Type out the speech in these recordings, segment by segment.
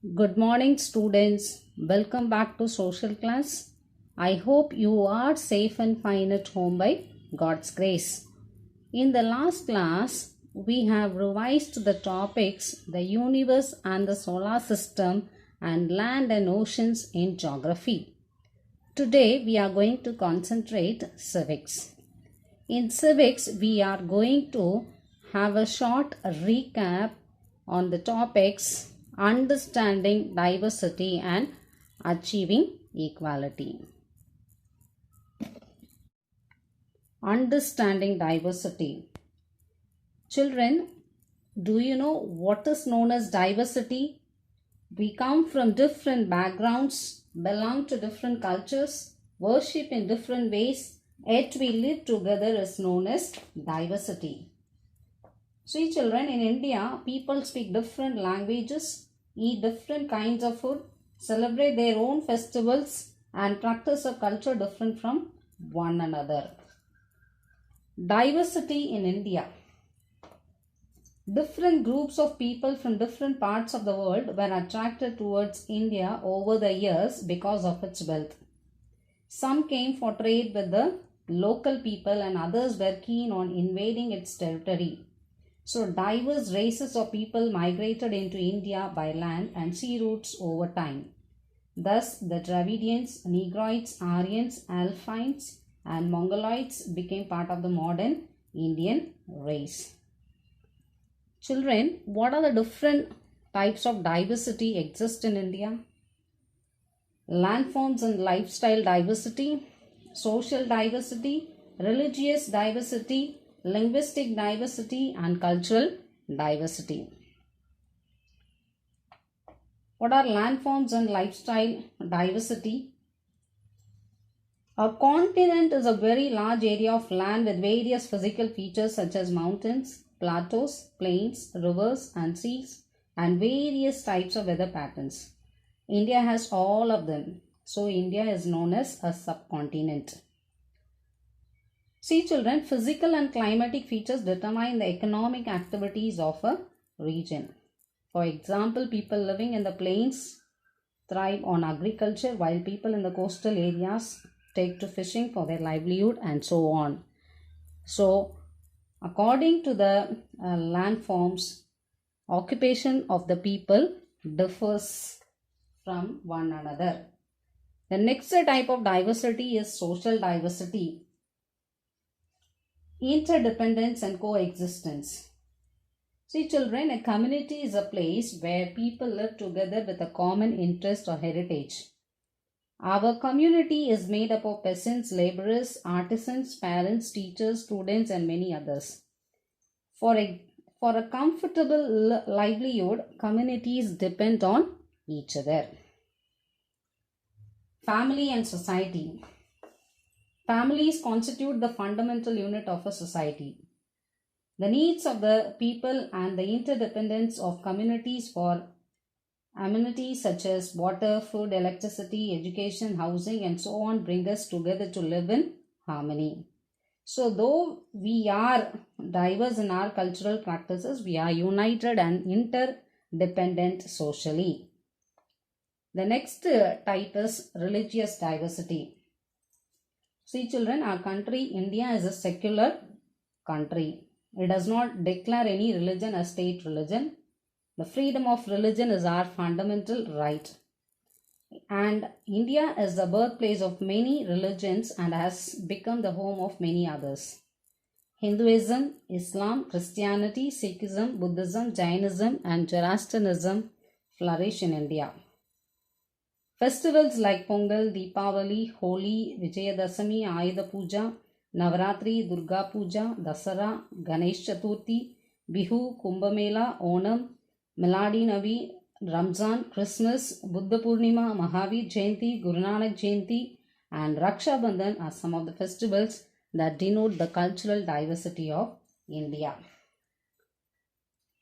Good morning, students. Welcome back to social class. I hope you are safe and fine at home by God's grace. In the last class, we have revised the topics the universe and the solar system and land and oceans in geography. Today, we are going to concentrate civics. In civics, we are going to have a short recap on the topics understanding diversity and achieving equality. Understanding diversity. Children, do you know what is known as diversity? We come from different backgrounds, belong to different cultures, worship in different ways, yet we live together is known as diversity. See children, in India, people speak different languages, eat different kinds of food, celebrate their own festivals and practice a culture different from one another. Diversity in India. Different groups of people from different parts of the world were attracted towards India over the years because of its wealth. Some came for trade with the local people and others were keen on invading its territory. So diverse races of people migrated into India by land and sea routes over time. Thus, the Dravidians, Negroids, Aryans, Alphines and Mongoloids became part of the modern Indian race. Children, what are the different types of diversity exist in India? Landforms and lifestyle diversity, social diversity, religious diversity, linguistic diversity and cultural diversity. What are landforms and lifestyle diversity? A continent is a very large area of land with various physical features such as mountains, plateaus, plains, rivers and seas and various types of weather patterns. India has all of them. So India is known as a subcontinent. See children, physical and climatic features determine the economic activities of a region. For example, people living in the plains thrive on agriculture while people in the coastal areas take to fishing for their livelihood and so on. So, according to the landforms, occupation of the people differs from one another. The next type of diversity is social diversity. Interdependence and coexistence. See children, a community is a place where people live together with a common interest or heritage. Our community is made up of peasants, laborers, artisans, parents, teachers, students and many others. For a comfortable livelihood, communities depend on each other. Family and society. Families constitute the fundamental unit of a society. The needs of the people and the interdependence of communities for amenities such as water, food, electricity, education, housing and so on bring us together to live in harmony. So though we are diverse in our cultural practices, we are united and interdependent socially. The next type is religious diversity. See children, our country, India, is a secular country. It does not declare any religion as state religion. The freedom of religion is our fundamental right. And India is the birthplace of many religions and has become the home of many others. Hinduism, Islam, Christianity, Sikhism, Buddhism, Jainism and Zoroastrianism flourish in India. Festivals like Pongal, Deepavali, Holi, Vijayadashami, Ayudha Puja, Navaratri, Durga Puja, Dasara, Ganesh Chaturthi, Bihu, Kumbh Mela, Onam, Miladi Nabi, Ramzan, Christmas, Buddha Purnima, Mahavir Jayanti, Guru Nanak Jayanti and Raksha Bandhan are some of the festivals that denote the cultural diversity of India.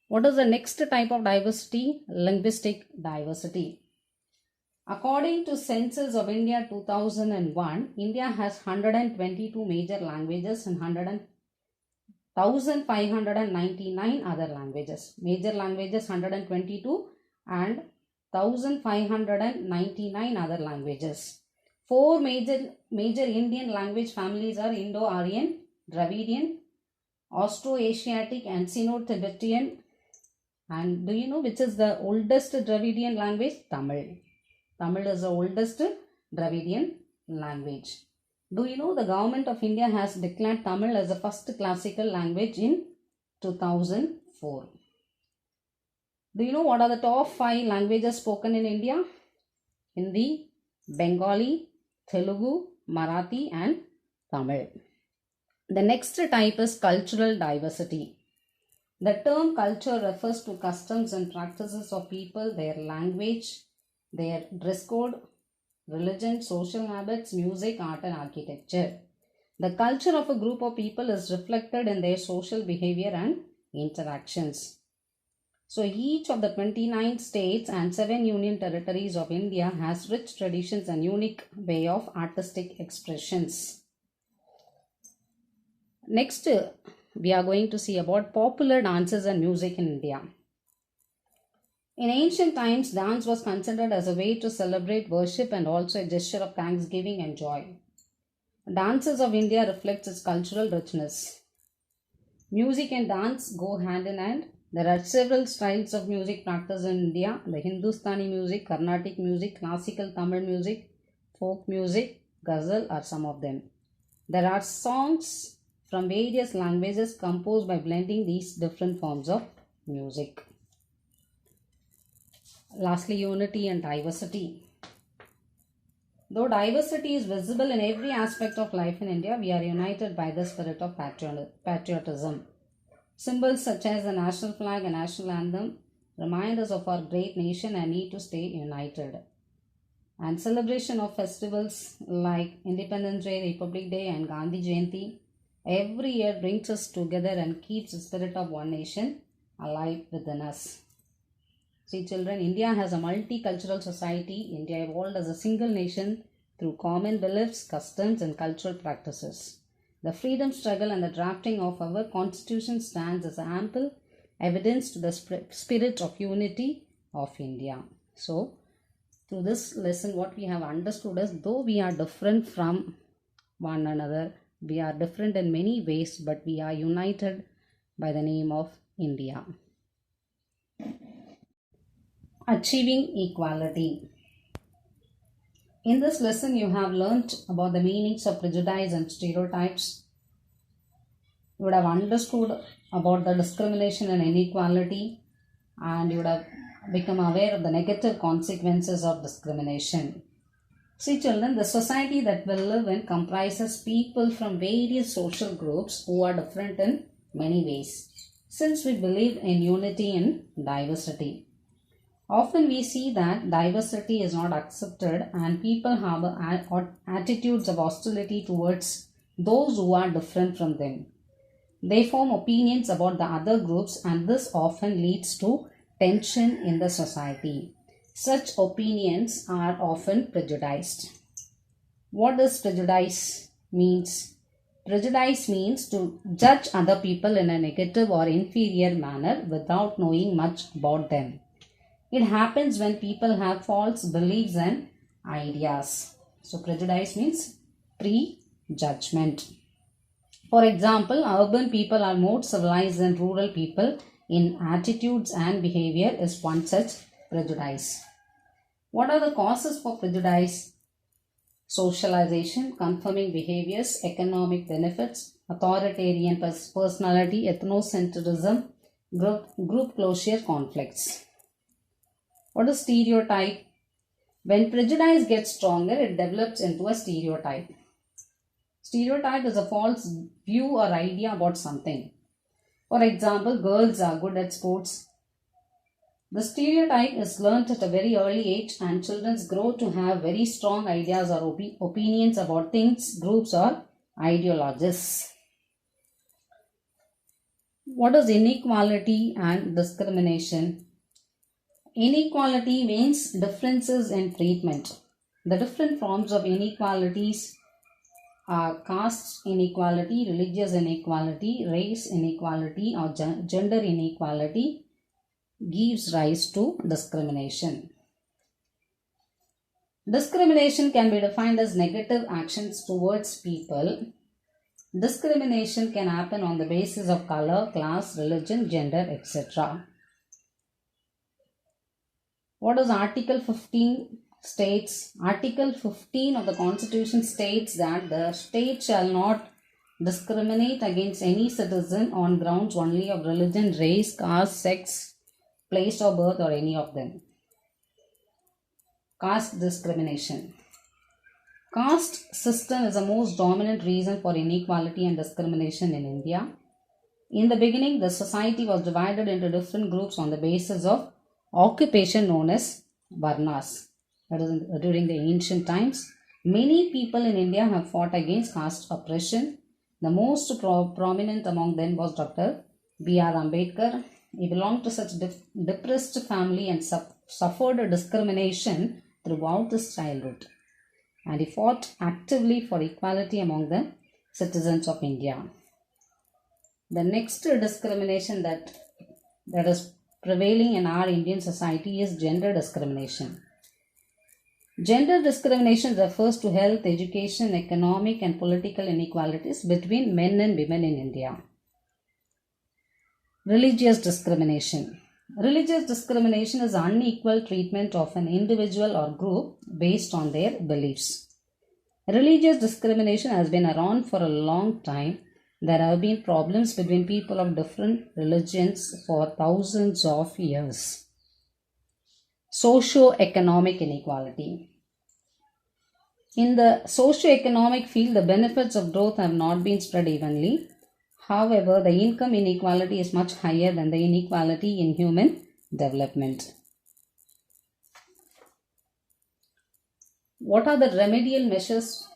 What is the next type of diversity? Linguistic diversity. According to Census of India 2001, India has 122 major languages and 1,599 other languages. Major languages 122 and 1,599 other languages. Four major Indian language families are Indo-Aryan, Dravidian, Austro-Asiatic and Sino-Tibetan. And do you know which is the oldest Dravidian language? Tamil. Tamil is the oldest Dravidian language. Do you know the government of India has declared Tamil as the first classical language in 2004? Do you know what are the top 5 languages spoken in India? Hindi, Bengali, Telugu, Marathi and Tamil. The next type is cultural diversity. The term culture refers to customs and practices of people, their language, their dress code, religion, social habits, music, art and architecture. The culture of a group of people is reflected in their social behavior and interactions. So each of the 29 states and 7 union territories of India has rich traditions and unique way of artistic expressions. Next, we are going to see about popular dances and music in India. In ancient times, dance was considered as a way to celebrate worship and also a gesture of thanksgiving and joy. Dances of India reflects its cultural richness. Music and dance go hand in hand. There are several styles of music practiced in India. The Hindustani music, Carnatic music, classical Tamil music, folk music, ghazal are some of them. There are songs from various languages composed by blending these different forms of music. Lastly, unity and diversity. Though diversity is visible in every aspect of life in India, we are united by the spirit of patriotism. Symbols such as the national flag and national anthem remind us of our great nation and need to stay united. And celebration of festivals like Independence Day, Republic Day and Gandhi Jayanti every year brings us together and keeps the spirit of one nation alive within us. See children, India has a multicultural society. India evolved as a single nation through common beliefs, customs and cultural practices. The freedom struggle and the drafting of our constitution stands as ample evidence to the spirit of unity of India. So, through this lesson what we have understood is, though we are different from one another, we are different in many ways, but we are united by the name of India. Achieving equality. In this lesson, you have learnt about the meanings of prejudice and stereotypes. You would have understood about the discrimination and inequality, and you would have become aware of the negative consequences of discrimination. See children, the society that we live in comprises people from various social groups who are different in many ways, since we believe in unity and diversity. Often we see that diversity is not accepted and people have attitudes of hostility towards those who are different from them. They form opinions about the other groups and this often leads to tension in the society. Such opinions are often prejudiced. What does prejudice means? Prejudice means to judge other people in a negative or inferior manner without knowing much about them. It happens when people have false beliefs and ideas. So prejudice means prejudgment. For example, urban people are more civilized than rural people in attitudes and behavior is one such prejudice. What are the causes for prejudice? Socialization, conforming behaviors, economic benefits, authoritarian personality, ethnocentrism, group closure, conflicts. What is stereotype? When prejudice gets stronger, it develops into a stereotype. Stereotype is a false view or idea about something. For example, girls are good at sports. The stereotype is learnt at a very early age and children grow to have very strong ideas or opinions about things, groups or ideologies. What is inequality and discrimination? Inequality means differences in treatment. The different forms of inequalities are caste inequality, religious inequality, race inequality or gender inequality gives rise to discrimination. Discrimination can be defined as negative actions towards people. Discrimination can happen on the basis of color, class, religion, gender, etc. What does Article 15 states? Article 15 of the Constitution states that the state shall not discriminate against any citizen on grounds only of religion, race, caste, sex, place of birth, or any of them. Caste discrimination. Caste system is the most dominant reason for inequality and discrimination in India. In the beginning, the society was divided into different groups on the basis of occupation known as varnas. That is, during the ancient times, many people in India have fought against caste oppression. The most prominent among them was Dr. B.R. Ambedkar. He belonged to such depressed family and suffered discrimination throughout his childhood. And he fought actively for equality among the citizens of India. The next discrimination that is prevailing in our Indian society is gender discrimination. Gender discrimination refers to health, education, economic and political inequalities between men and women in India. Religious discrimination. Religious discrimination is unequal treatment of an individual or group based on their beliefs. Religious discrimination has been around for a long time. There have been problems between people of different religions for thousands of years. Socio-economic inequality. In the socio-economic field, the benefits of growth have not been spread evenly. However, the income inequality is much higher than the inequality in human development. What are the remedial measures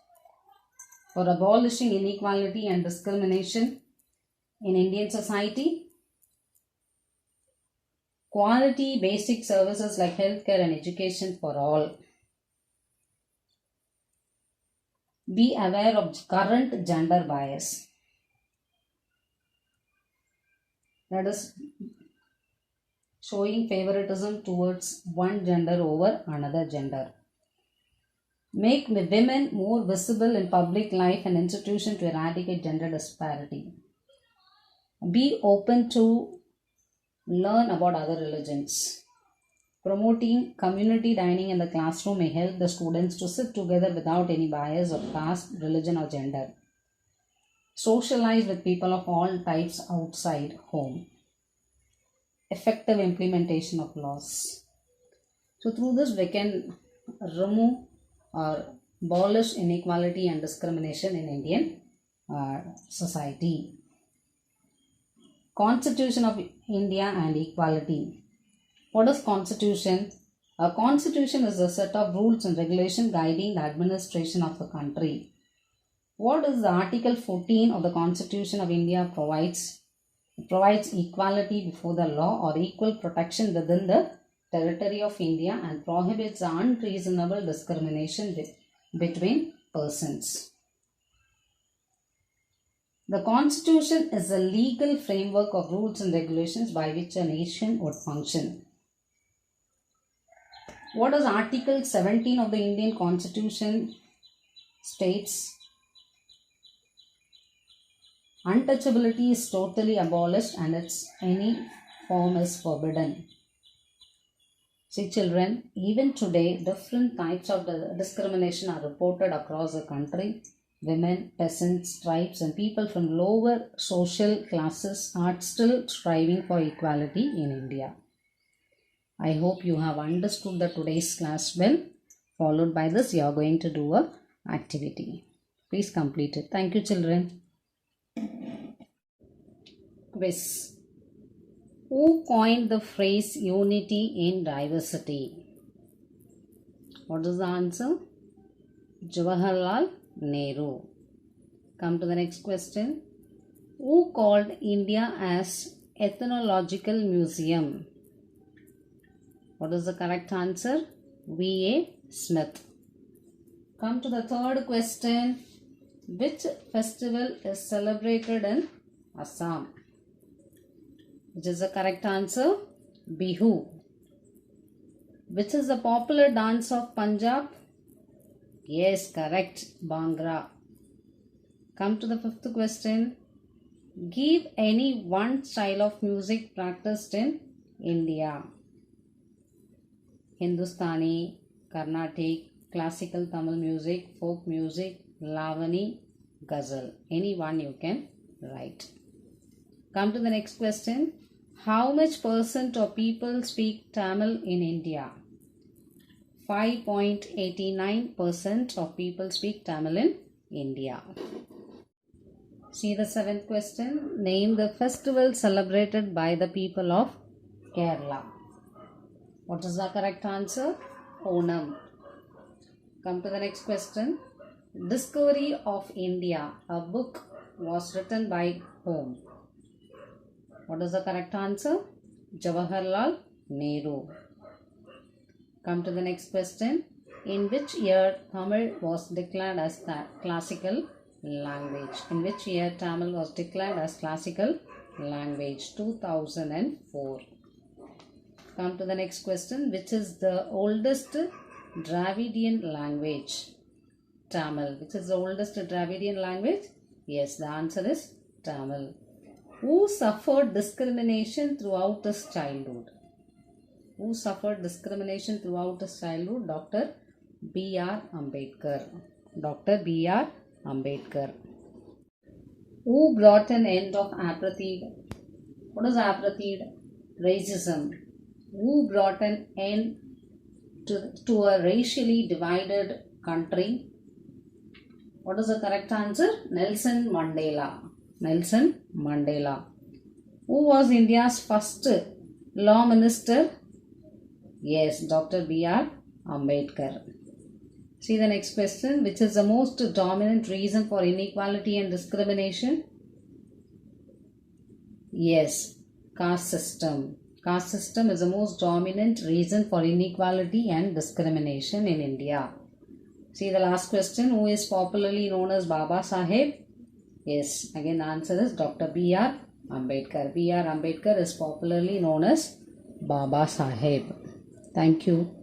for abolishing inequality and discrimination in Indian society? Quality basic services like healthcare and education for all. Be aware of current gender bias. That is showing favoritism towards one gender over another gender. Make women more visible in public life and institutions to eradicate gender disparity. Be open to learn about other religions. Promoting community dining in the classroom may help the students to sit together without any bias of caste, religion or gender. Socialize with people of all types outside home. Effective implementation of laws. So through this we can remove or abolish inequality and discrimination in Indian society. Constitution of India and equality. What is Constitution? A constitution is a set of rules and regulations guiding the administration of the country. What is the Article 14 of the Constitution of India provides? It provides equality before the law or equal protection within the territory of India and prohibits unreasonable discrimination between persons. The Constitution is a legal framework of rules and regulations by which a nation would function. What does Article 17 of the Indian Constitution states? Untouchability is totally abolished and any form is forbidden. See children, even today different types of discrimination are reported across the country. Women, peasants, tribes and people from lower social classes are still striving for equality in India. I hope you have understood the today's class well. Followed by this, you are going to do a activity. Please complete it. Thank you, children. Quiz. Who coined the phrase unity in diversity? What is the answer? Jawaharlal Nehru. Come to the next question. Who called India as Ethnological Museum? What is the correct answer? V.A. Smith. Come to the third question. Which festival is celebrated in Assam? Which is the correct answer? Bihu. Which is the popular dance of Punjab? Yes, correct. Bhangra. Come to the fifth question. Give any one style of music practiced in India. Hindustani, Carnatic, classical Tamil music, folk music, Lavani, Ghazal. Any one you can write. Come to the next question. How much percent of people speak Tamil in India? 5.89% of people speak Tamil in India. See the seventh question. Name the festival celebrated by the people of Kerala. What is the correct answer? Onam. Come to the next question. Discovery of India. A book was written by whom? What is the correct answer? Jawaharlal Nehru. Come to the next question. In which year Tamil was declared as classical language? In which year Tamil was declared as classical language? 2004. Come to the next question. Which is the oldest Dravidian language? Tamil. Which is the oldest Dravidian language? Yes, the answer is Tamil. Who suffered discrimination throughout his childhood? Who suffered discrimination throughout his childhood? Dr. B.R. Ambedkar. Dr. B.R. Ambedkar. Who brought an end of apartheid? What is apartheid? Racism. Who brought an end to a racially divided country? What is the correct answer? Nelson Mandela. Nelson Mandela. Who was India's first law minister? Yes, Dr. B.R. Ambedkar. See the next question. Which is the most dominant reason for inequality and discrimination? Yes, caste system. Caste system is the most dominant reason for inequality and discrimination in India. See the last question. Who is popularly known as Baba Saheb? Yes, again the answer is Dr. B.R. Ambedkar. B.R. Ambedkar is popularly known as Baba Saheb. Thank you.